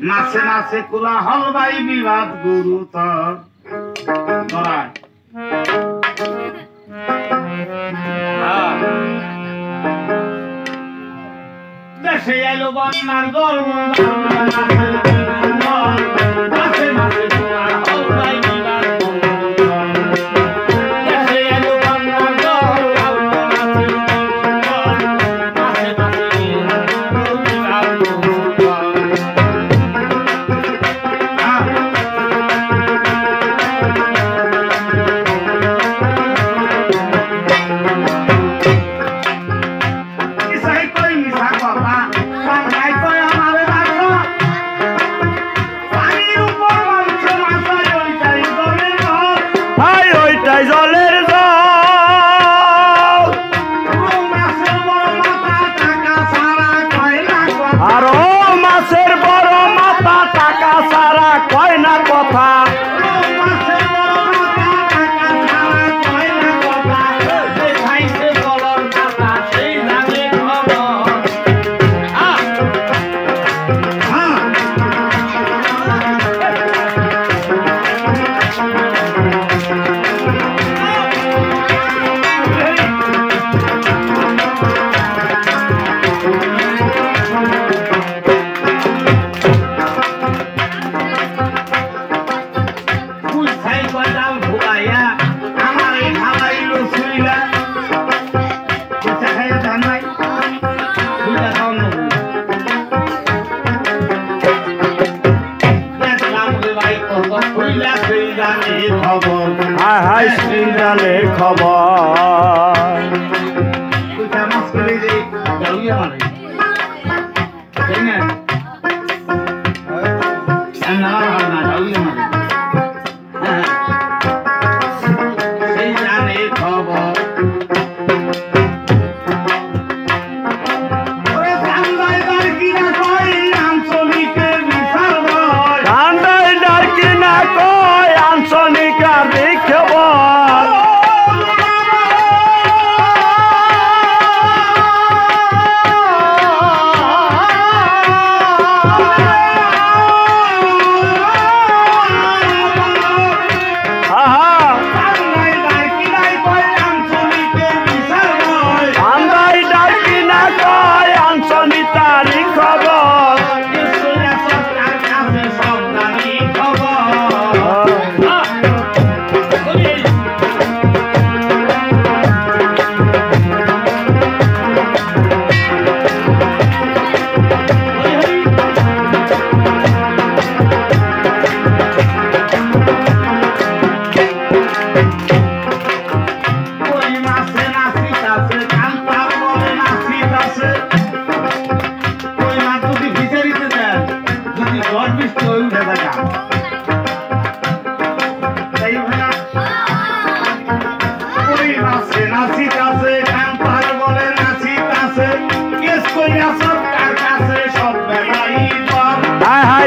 মাসে মাসে কুলা হল ভাই বিবাদ গুরুতর ধরায় দেশে এলো বন্যার গর্ব মাসে মাসে কুলা হল ভাই বিবাদ দেশে এলো বন্যার গর্ব মাসে মাসে বিবাদ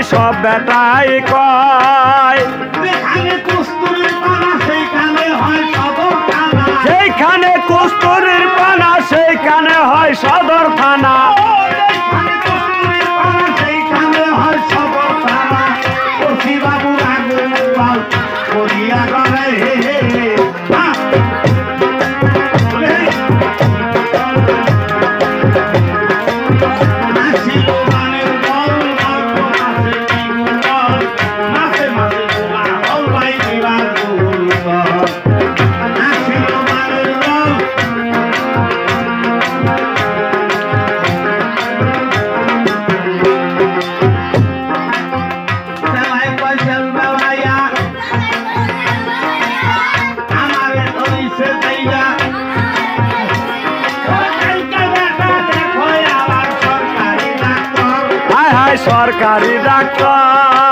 সব বেটাই কয় যেখানে কস্তুরীর পানা সেইখানে হয় সদর থানা যেখানে কস্তুরীর পানা সেইখানে হয় সদর থানা যেখানে কস্তুরীর পানা সেইখানে হয় সদর থানা কচি বাবু আগুন পাল করিয়া গলে সরকারি ডাক্তার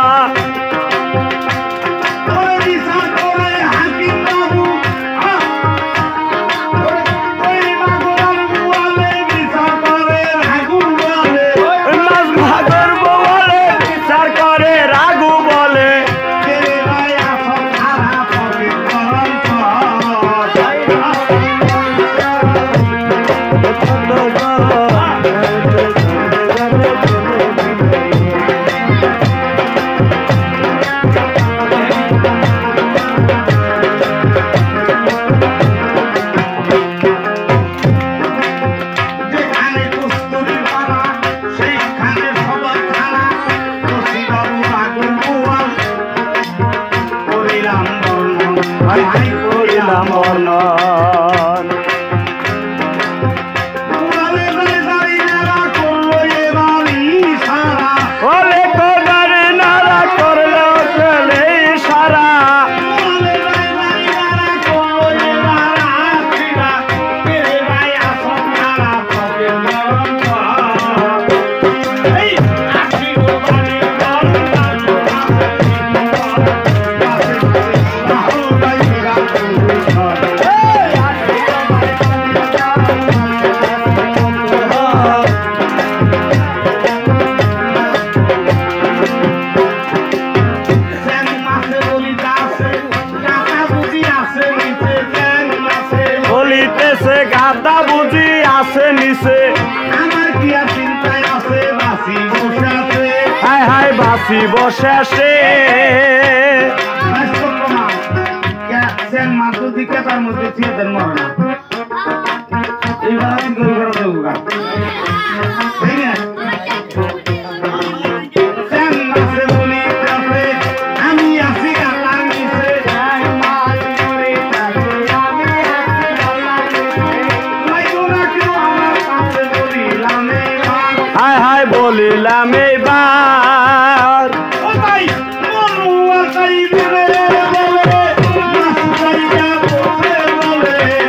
বাঁচিব শেষে মাছ দিকে তার মধ্যে থিয়েটার মরে না এইবার আমি গরু ঘরে দেবো গা ঠিক আছে আমি আসি গাতার নিচে হায় হায় বলিলাম এইবার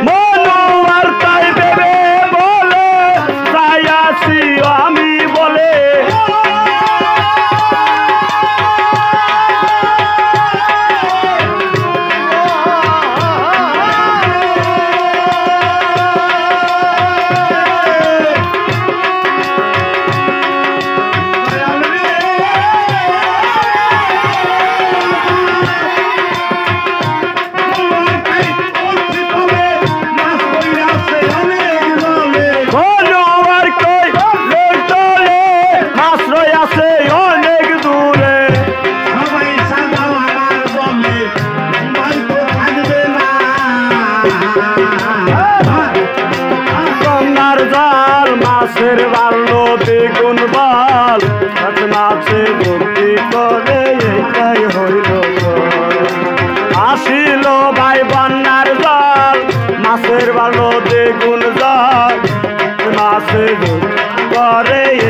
মনোয়ার তাই ভেবে বলে তাই আসি আমি বলে মাছের বাল্য দ্বিগুণ বল মাছে ভক্তি করে এটাই হইল আসিল ভাই বন্যার জল মাছের বাল্য দ্বিগুণ জল মাছে ভক্তি করে